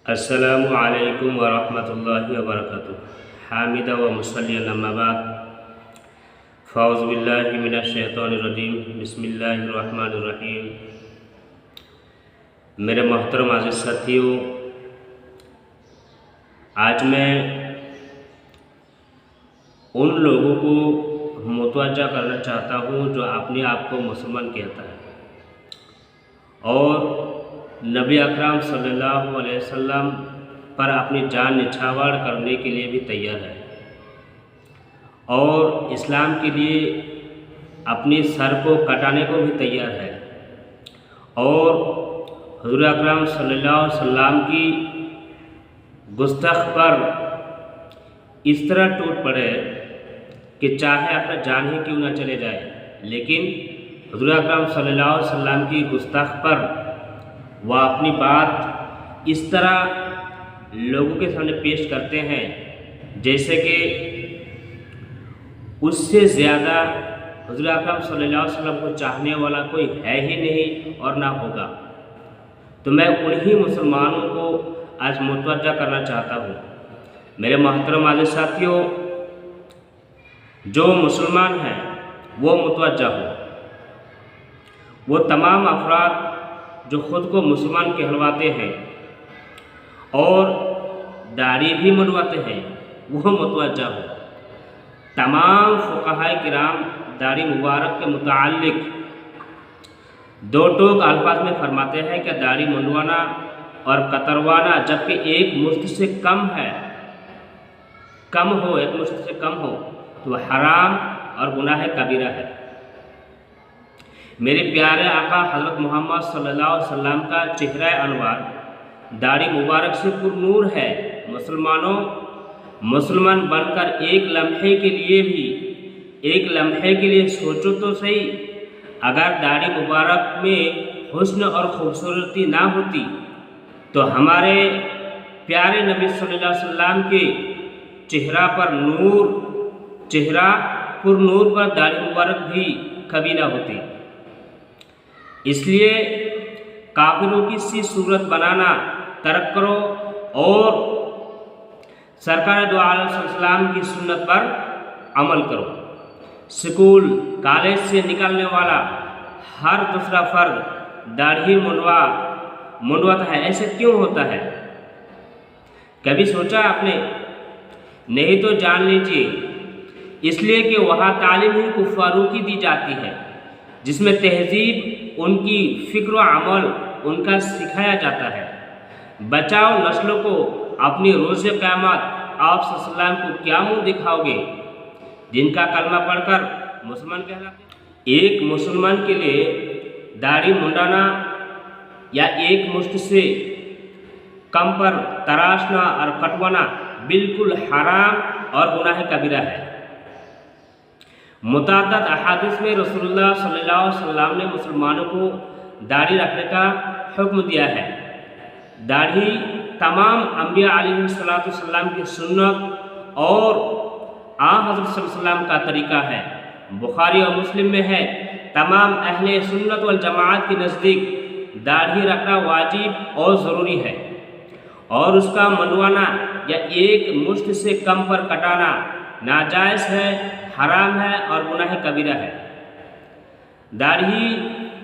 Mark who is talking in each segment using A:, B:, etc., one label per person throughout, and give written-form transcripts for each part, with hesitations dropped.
A: अस्सलामु अलैकुम वरहमतुल्लाहि वबरकातुहू। हामिदा व मुसल्लियन अम्मा बाद। फ़ाऊज़ु बिल्लाहि मिनश शैतानिर रजीम। बिस्मिल्लाहिर रहमानिर रहीम। मेरे मोहतरम आज़िज़ साथियों, आज मैं उन लोगों को मुतवज्जा करना चाहता हूँ जो अपने आप को मुसलमान कहता है और नबी अकरम सल्लल्लाहु अलैहि वसल्लम पर अपनी जान निछावर करने के लिए भी तैयार है और इस्लाम के लिए अपनी सर को कटाने को भी तैयार है और हुज़ूर अकरम सल्लल्लाहु अलैहि वसल्लम की गुस्ताख पर इस तरह टूट पड़े कि चाहे अपना जान ही क्यों ना चले जाए, लेकिन हुज़ूर अकरम सल्लल्लाहु अलैहि वसल्लम की गुस्ताख पर वह अपनी बात इस तरह लोगों के सामने पेश करते हैं जैसे कि उससे ज़्यादा हुज़ूर अकरम सल्लल्लाहु अलैहि वसल्लम को चाहने वाला कोई है ही नहीं और ना होगा। तो मैं उन्हीं मुसलमानों को आज मुतवज्जा करना चाहता हूँ। मेरे मोहतरम आज़िज़ साथियों, जो मुसलमान हैं वो मुतवज्जा हो। वो तमाम अफराद जो ख़ुद को मुसलमान कहलवाते हैं और दाढ़ी भी मुंडवाते हैं वो मुतवज्जा हो। तमाम फ़ुक़हा किराम दाढ़ी मुबारक के मुताल्लिक़ दो टोक अल्फाज में फरमाते हैं कि दाढ़ी मुंडवाना और कतरवाना जबकि एक मुश्त से कम है, कम हो, एक मुश्त से कम हो तो हराम और गुनाह कबीरा है। मेरे प्यारे आका हज़रत मोहम्मद सल्लल्लाहु अलैहि वसल्लम का चेहरा अनवार दाढ़ी मुबारक से पुरनूर है। मुसलमानों, मुसलमान बनकर एक लम्हे के लिए सोचो तो सही, अगर दाढ़ी मुबारक में हुस्न और ख़ूबसूरती ना होती तो हमारे प्यारे नबी सल्लल्लाहु अलैहि वसल्लम के चेहरा पुरनूर पर दाढ़ी मुबारक भी कभी ना होती। इसलिए काफिरों की सी सूरत बनाना तर्क करो और सरकार दो आलम सल्लल्लाहु अलैहि वसल्लम की सुन्नत पर अमल करो। स्कूल कॉलेज से निकलने वाला हर दूसरा फर्द दाढ़ी मुंडवाता है। ऐसे क्यों होता है? कभी सोचा आपने? नहीं तो जान लीजिए, इसलिए कि वहाँ तालीम ही कुफ़ारों की दी जाती है जिसमें तहजीब, उनकी फ़िक्र व अमल उनका सिखाया जाता है। बचाओ नस्लों को अपनी रोज़ क़यामत आप सल्लल्लाहु अलैहि वसल्लम को क्या मुँह दिखाओगे जिनका कलमा पढ़कर मुसलमान कहलाते। एक मुसलमान के लिए दाढ़ी मुंडाना या एक मुश्त से कम पर तराशना और कटवाना बिल्कुल हराम और गुनाह कबीरा है। मुतअद्दिद अहादीस में रसूलुल्लाह सल्लल्लाहु अलैहि वसल्लम ने मुसलमानों को दाढ़ी रखने का हुक्म दिया है। दाढ़ी तमाम अंबिया अलैहिस्सलातु वस्सलाम की सुन्नत और हज़रत सल्लल्लाहु अलैहि वसल्लम का तरीका है। बुखारी और मुस्लिम में है, तमाम अहले सुन्नत वल जमाअत के नज़दीक दाढ़ी रखना वाजिब और ज़रूरी है और उसका मुंडवाना या एक मुश्त से कम पर कटाना नाजायज़ है, हराम है और गुनाह कबीरा है। दाढ़ी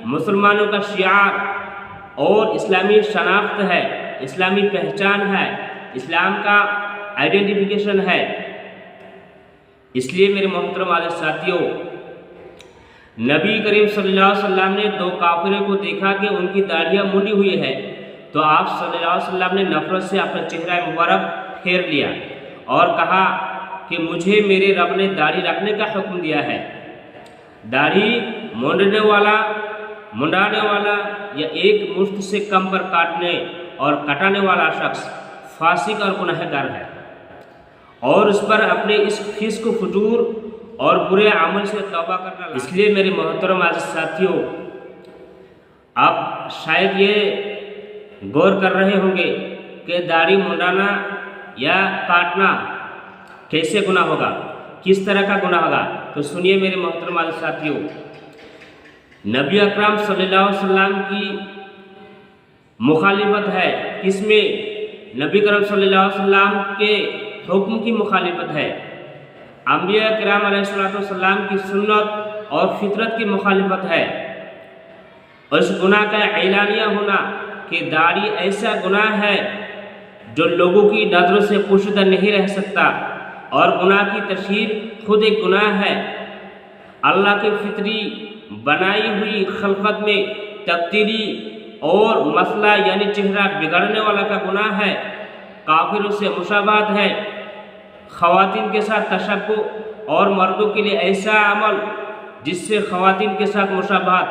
A: मुसलमानों का शिआर और इस्लामी शनाख्त है, इस्लामी पहचान है, इस्लाम का आइडेंटिफिकेशन है। इसलिए मेरे मोहतरम आज़िज़ साथियों, नबी करीम सल्लल्लाहु अलैहि वसल्लम ने दो काफिरों को देखा कि उनकी दाढ़ियाँ मुंडी हुई है तो आप सल्लल्लाहु अलैहि वसल्लम ने नफ़रत से अपना चेहरा मुबारक फेर लिया और कहा कि मुझे मेरे रब ने दाढ़ी रखने का हुक्म दिया है। दाढ़ी मुंडाने वाला या एक मुश्त से कम पर काटने और कटाने वाला शख्स फासिक और गुनहगार है और उस पर अपने इस फिस्क, फुजूर और बुरे अमल से तौबा करना। इसलिए मेरे मोहतरम आज़िज़ साथियों, आप शायद ये गौर कर रहे होंगे कि दाढ़ी मुंडाना या काटना कैसे गुनाह होगा, किस तरह का गुनाह होगा। तो सुनिए मेरे मोहतरम आज़िज़ साथियों, नबी अकरम सल्लल्लाहु अलैहि वसल्लम की मुखालिफत है किसमें नबी करम सल्लल्लाहु अलैहि वसल्लम के हुक्म की मुखालिफत है, अंबिया किराम अलैहिस्सलाम की सुन्नत और फितरत की मुखालिफत है। उस गुनाह का ऐलानिया होना कि दाढ़ी ऐसा गुनाह है जो लोगों की नज़रों से पोशीदा नहीं रह सकता, और गुनाह की तशहीर खुद एक गुनाह है। अल्लाह के फितरी बनाई हुई खलकत में तब्दीली और मसला यानी चेहरा बिगड़ने वाला का गुनाह है। काफिरों से मुशाबहत है, ख़वातीन के साथ तशब्बुह, और मर्दों के लिए ऐसा अमल जिससे ख़वातीन के साथ मुशाबहत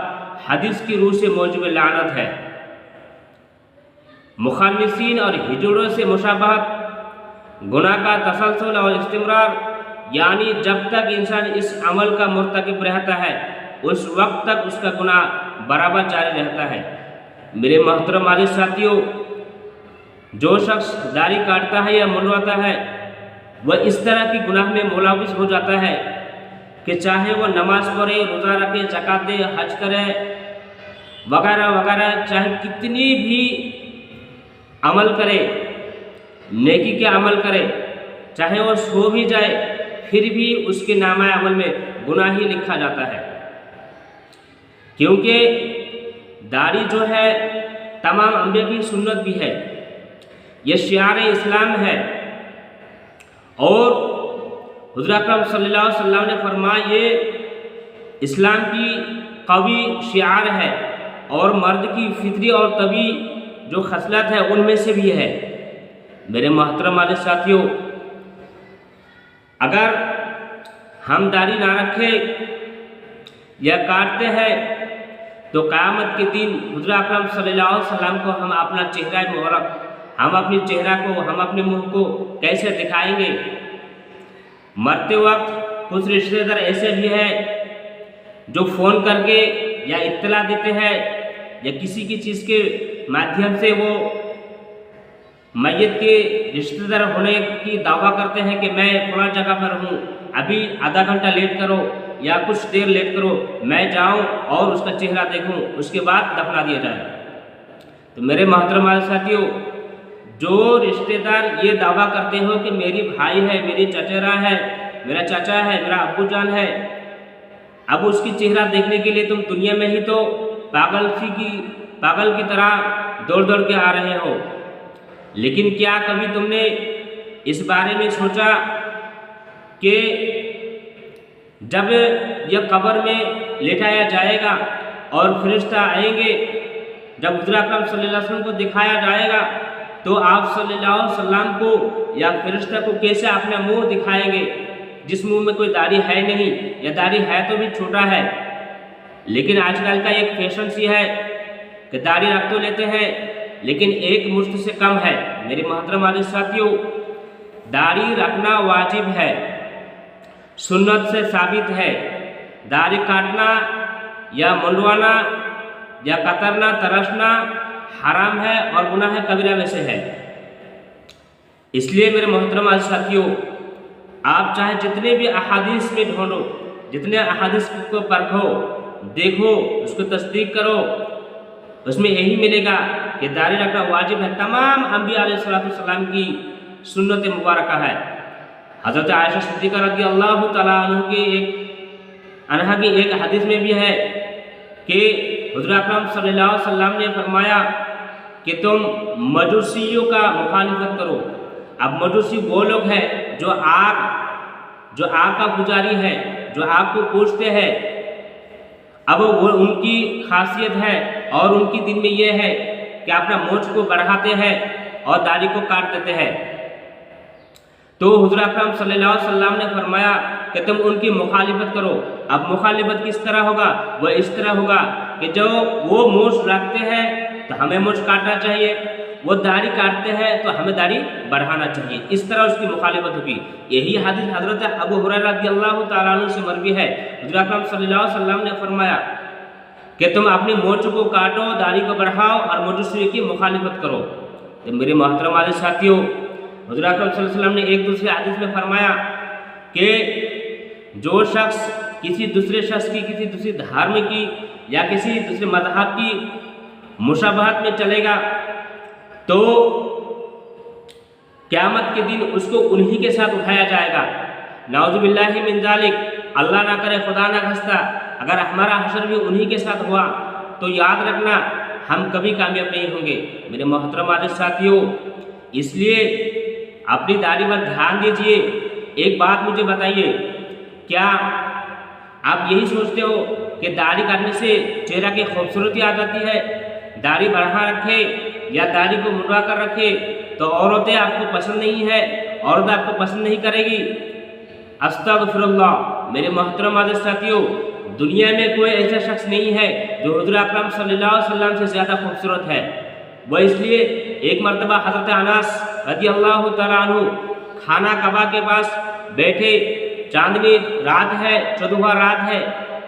A: हदीस की रूह से मौजूब लानत है। मुखन्निसीन और हिजड़ों से मुशाबहत गुनाह का तसलसल और इस्तिमरार, यानी जब तक इंसान इस अमल का मुर्तकिब रहता है उस वक्त तक उसका गुनाह बराबर जारी रहता है। मेरे मोहतरम आज़ीज़ साथियों, जो शख्स दाढ़ी काटता है या मुंडवाता है वह इस तरह की गुनाह में मुलविस हो जाता है कि चाहे वह नमाज पढ़े, रोज़ा रखे, ज़कात दे, हज करे वगैरह वगैरह, चाहे कितनी भी अमल करे, नेकी के अमल करे, चाहे वह सो भी जाए, फिर भी उसके नामा अमल में गुनाह ही लिखा जाता है। क्योंकि दाढ़ी जो है तमाम अंबिया की सुन्नत भी है, यह शियार इस्लाम है, और हुज़ूर अकरम सल्लल्लाहु अलैहि वसल्लम ने फरमाया ये इस्लाम की कवी शियार है और मर्द की फितरी और तबी जो खसलत है उनमें से भी है। मेरे मोहतरम वाले साथियों, अगर हम दाढ़ी ना रखें या काटते हैं तो क़यामत के दिन हुज़ूर अकरम सल्लल्लाहु अलैहि वसल्लम को हम अपना चेहरा मुबारक, हम अपने चेहरा को, हम अपने मुंह को कैसे दिखाएंगे। मरते वक्त कुछ रिश्तेदार ऐसे भी हैं जो फ़ोन करके या इत्तला देते हैं या किसी की चीज़ के माध्यम से वो मैयत के रिश्तेदार होने की दावा करते हैं कि मैं फलां जगह पर हूँ, अभी आधा घंटा लेट करो या कुछ देर लेट करो, मैं जाऊँ और उसका चेहरा देखूँ, उसके बाद दफना दिया जाए। तो मेरे मोहतरम साथियों, जो रिश्तेदार ये दावा करते हो कि मेरी भाई है, मेरी चचेरा है, मेरा चाचा है, मेरा अब्बू जान है, अब उसकी चेहरा देखने के लिए तुम दुनिया में ही तो पागल की तरह दौड़ दौड़ के आ रहे हो, लेकिन क्या कभी तुमने इस बारे में सोचा कि जब यह कब्र में लेटाया जाएगा और फरिश्ता आएंगे, जब हुज़ूर अकरम सल्लल्लाहु अलैहि वसल्लम को दिखाया जाएगा तो आप सल्लल्लाहु अलैहि वसल्लम को या फरिश्ता को कैसे अपना मुंह दिखाएंगे जिस मुंह में कोई दाढ़ी है नहीं, या दाढ़ी है तो भी छोटा है। लेकिन आजकल का एक फैशन सी है कि दाढ़ी रख तो लेते हैं लेकिन एक मुश्त से कम है। मेरे मोहतरम वाले साथियों, दाढ़ी रखना वाजिब है, सुन्नत से साबित है। दाढ़ी काटना या मुंडवाना या कतरना तरसना हराम है और गुनाह कबीरा में से है। इसलिए मेरे मोहतरम वाले साथियों, आप चाहे जितने भी अहादीस में ढूंढो, जितने अहादीस को परखो, देखो, उसको तस्दीक करो, उसमें यही मिलेगा कि दाढ़ी रखना वाजिब है। तमाम अंबिया अलैहिस्सलाम की सुन्नत मुबारक है। हज़रत आयशा सिद्दीक़ा रज़ियल्लाहु तआला अन्हा की एक हदीस में भी है कि हुज़ूर अकरम सल्लल्लाहु अलैहि वसल्लम ने फरमाया कि तुम मजूसियों का मुखालिफत करो। अब मजूसी वो लोग हैं जो आग का पुजारी है, जो आग को पूजते हैं। अब वो उनकी खासियत है और उनकी दिन में ये है कि अपना मूंछ को बढ़ाते हैं और दाढ़ी को काट देते हैं। तो हुज़ूर अकरम सल्लल्लाहु अलैहि वसल्लम ने फरमाया कि तुम उनकी मुखालिफत करो। अब मुखालिफत किस तरह होगा? वह इस तरह होगा कि जो वो मूंछ रखते हैं तो हमें मूंछ काटना चाहिए, वो दाढ़ी काटते हैं तो हमें दाढ़ी बढ़ाना चाहिए, इस तरह उसकी मुखालिफत होगी। यही हदीस हज़रत अबू हुरैरा रज़ियल्लाहु तआला अन्हु से मरवी है। हुज़ूर अकरम सल्लल्लाहु अलैहि वसल्लम ने फरमाया कि तुम अपनी मूंछ को काटो, दाढ़ी को बढ़ाओ और मजूसी की मुखालिफत करो। तो मेरे मोहतरम वाले साथियों, हुज़ूर अकरम सल्लल्लाहु अलैहि वसल्लम ने एक दूसरे हदीस में फरमाया कि जो शख्स किसी दूसरे शख्स की, किसी दूसरे धर्म की या किसी दूसरे मज़हब की मुशाबहत में चलेगा तो क़यामत के दिन उसको उन्हीं के साथ उठाया जाएगा। नाउज़ुबिल्लाहि मिन ज़ालिक, अल्लाह ना करे, खुदा ना खास्ता, अगर हमारा हशर भी उन्हीं के साथ हुआ तो याद रखना हम कभी कामयाब नहीं होंगे। मेरे मोहतरम आज़िज़ साथियों, इसलिए अपनी दाढ़ी पर ध्यान दीजिए। एक बात मुझे बताइए, क्या आप यही सोचते हो कि दाढ़ी काटने से चेहरा की खूबसूरती आ जाती है? दाढ़ी बढ़ा रखे या दाढ़ी को मुंडवा कर रखे तो औरतें आपको पसंद नहीं है, औरत आपको पसंद नहीं करेगी। अस्तगफिरुल्लाह। मेरे मोहतरम आज़िज़ साथियों, दुनिया में कोई ऐसा शख्स नहीं है जो हुज़ूर अकरम सल्लल्लाहु अलैहि वसल्लम से ज़्यादा खूबसूरत है। वह इसलिए एक मरतबा हज़रत अनस रज़ियल्लाहु तआला अन्हु खाना कबा के पास बैठे, चांदनी रात है, 14वां रात है,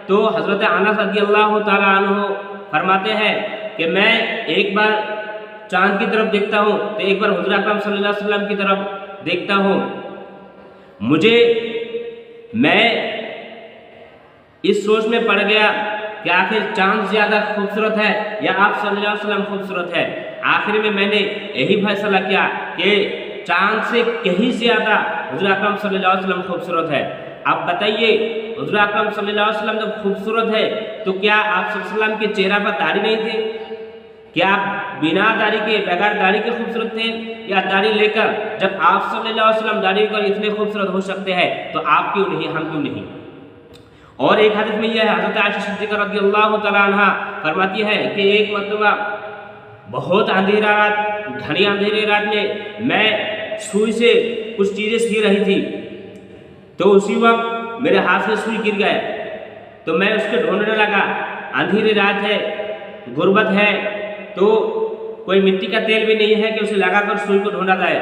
A: तो हज़रत अनस रज़ियल्लाहु तआला अन्हु फरमाते हैं कि मैं एक बार चांद की तरफ देखता हूँ तो एक बार हुज़ूर अकरम सल्लल्लाहु अलैहि वसल्लम की तरफ देखता हूँ। मैं इस सोच में पड़ गया कि आखिर चांद ज़्यादा खूबसूरत है या आप सल्लल्लाहु अलैहि वसल्लम खूबसूरत है। आखिर में मैंने यही फैसला किया कि चांद से कहीं ज़्यादा हुज़ूर अकरम सल्लल्लाहु अलैहि वसल्लम खूबसूरत है। अब बताइए, हुज़ूर अकरम सल्लल्लाहु अलैहि वसल्लम जब खूबसूरत है तो क्या आप सल्लल्लाहु अलैहि वसल्लम के चेहरा पर दाढ़ी नहीं थे? क्या आप बिना दाढ़ी के, बगैर दाढ़ी के खूबसूरत थे, या दाढ़ी लेकर? जब आप सल्लल्लाहु अलैहि वसल्लम दाढ़ी कर इतने खूबसूरत हो सकते हैं तो आप क्यों नहीं, हम क्यों नहीं? और एक हदीस में यह है, हज़रत आयशा सिद्दीक़ा रज़ियल्लाहु तआला अन्हा फरमाती है कि एक मरतबा बहुत अंधेरा रात, घनी अंधेरे रात में मैं सुई से कुछ चीज़ें सी रही थी, तो उसी वक्त मेरे हाथ से सुई गिर गया, तो मैं उसको ढूंढने लगा। अंधेरी रात है, गुर्बत है, तो कोई मिट्टी का तेल भी नहीं है कि उसे लगाकर सुई को ढूंढा जाए।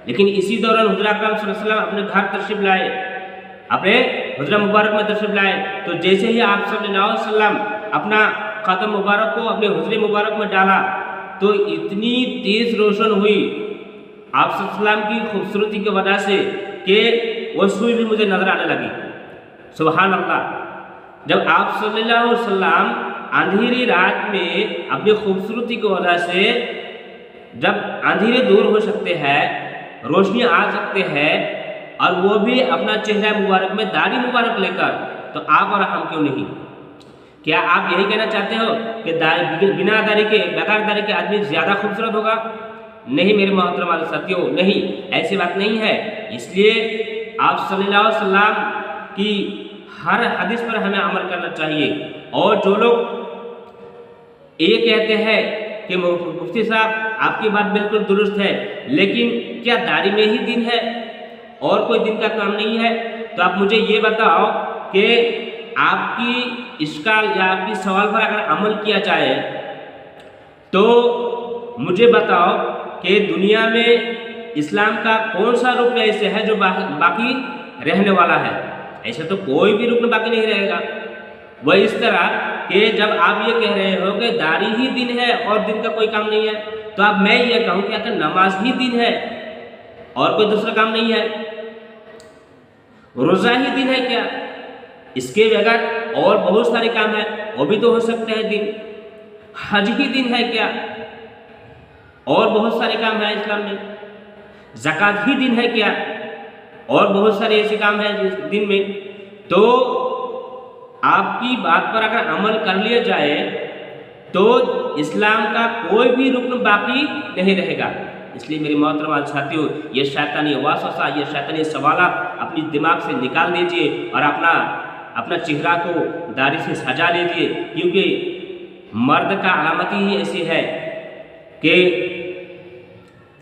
A: लेकिन इसी दौरान हुज़ूर अकरम सल्लल्लाहु अलैहि वसल्लम अपने घर तशरीफ लाए, अपने हुजरा मुबारक में तशरीफ लाए। तो जैसे ही आप सल्लल्लाहु अलैहि वसल्लम अपना कदम मुबारक को अपने हुजरे मुबारक में डाला तो इतनी तेज रोशन हुई आप सल्लल्लाहु अलैहि वसल्लम की खूबसूरती की वजह से कि वह सुई भी मुझे नजर आने लगी। सुभान अल्लाह। जब आप सल्लल्लाहु अलैहि वसल्लम अंधेरी रात में अपनी खूबसूरती की वजह से, जब अंधेरे दूर हो सकते हैं, रोशनी आ सकते हैं, और वो भी अपना चेहरा मुबारक में दाढ़ी मुबारक लेकर, तो आप और हम क्यों नहीं? क्या आप यही कहना चाहते हो कि बिना दाढ़ी के, बगैर दाढ़ी के आदमी ज़्यादा खूबसूरत होगा? नहीं मेरे मोहतरम आज़िज़ साथियों, नहीं, ऐसी बात नहीं है। इसलिए आप सल्लल्लाहु अलैहि वसल्लम की हर हदीस पर हमें अमल करना चाहिए। और जो लोग ये कहते हैं कि मुफ्ती साहब आपकी बात बिल्कुल दुरुस्त है, लेकिन क्या दाढ़ी में ही दिन है और कोई दिन का काम नहीं है? तो आप मुझे ये बताओ कि आपकी इश्काल या आपकी सवाल पर अगर अमल किया जाए तो मुझे बताओ कि दुनिया में इस्लाम का कौन सा रुकन ऐसे है जो बाकी रहने वाला है? ऐसे तो कोई भी रुकन बाकी नहीं रहेगा। वह इस तरह कि जब आप ये कह रहे हो कि दाढ़ी ही दिन है और दिन का कोई काम नहीं है, तो अब मैं ये कहूँ कि अगर नमाज ही दिन है और कोई दूसरा काम नहीं है, रोज़ा ही दिन है क्या? इसके बगैर और बहुत सारे काम हैं, वो भी तो हो सकते हैं दिन। हज ही दिन है क्या? और बहुत सारे काम हैं इस्लाम में। ज़कात ही दिन है क्या? और बहुत सारे ऐसे काम हैं जिस दिन में। तो आपकी बात पर अगर अमल कर लिया जाए तो इस्लाम का कोई भी रुकन बाकी नहीं रहेगा। इसलिए मेरे मोहतरम साथियों, ये शैतानी वासवसा, ये शैतानी सवालात अपनी दिमाग से निकाल दीजिए और अपना चेहरा को दाढ़ी से सजा लीजिए, क्योंकि मर्द का अलामत ही ऐसी है कि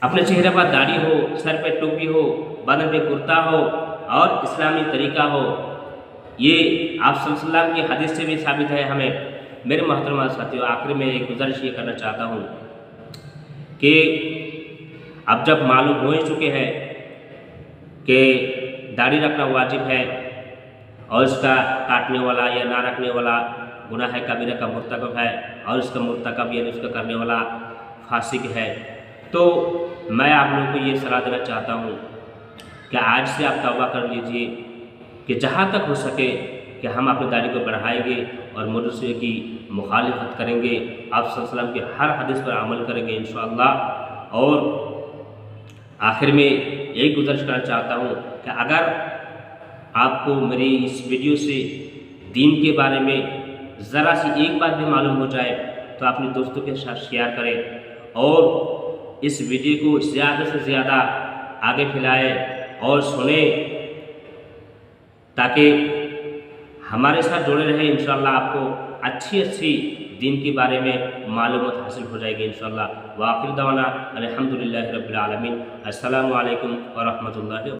A: अपने चेहरे पर दाढ़ी हो, सर पे टोपी हो, बदन पे कुर्ता हो और इस्लामी तरीका हो। ये आप सल्लल्लाहु अलैहि वसल्लम की हदीस से भी साबित है हमें। मेरे मोहतरम साथियों, आखिर में एक गुजारिश ये करना चाहता हूँ कि अब जब मालूम हो ही चुके हैं कि दाढ़ी रखना वाजिब है और इसका काटने वाला या ना रखने वाला गुनाह कबीरा का मुर्तकब है और इसका मुर्तकब यानी उसका करने वाला फासिक है, तो मैं आप लोगों को ये सलाह देना चाहता हूँ कि आज से आप तौबा कर लीजिए कि जहाँ तक हो सके कि हम अपनी दाढ़ी को बढ़ाएंगे और मुर्शिद की मुखालिफत करेंगे, आप सल्लल्लाहु अलैहि वसल्लम के हर हदीस पर अमल करेंगे इंशाअल्लाह। और आखिर में यही गुजारिश करना चाहता हूँ कि अगर आपको मेरी इस वीडियो से दीन के बारे में ज़रा सी एक बात भी मालूम हो जाए तो अपने दोस्तों के साथ शेयर करें और इस वीडियो को ज़्यादा से ज़्यादा आगे फैलाएं और सुने, ताकि हमारे साथ जुड़े रहे। इंशाअल्लाह आपको अच्छी दीन के बारे में मालूमात हासिल हो जाएगी इंशाअल्लाह। व आखिर दवाना अल्हम्दुलिल्लाहि रब्बिल आलमीन। अस्सलामु अलैकुम व रहमतुल्लाहि।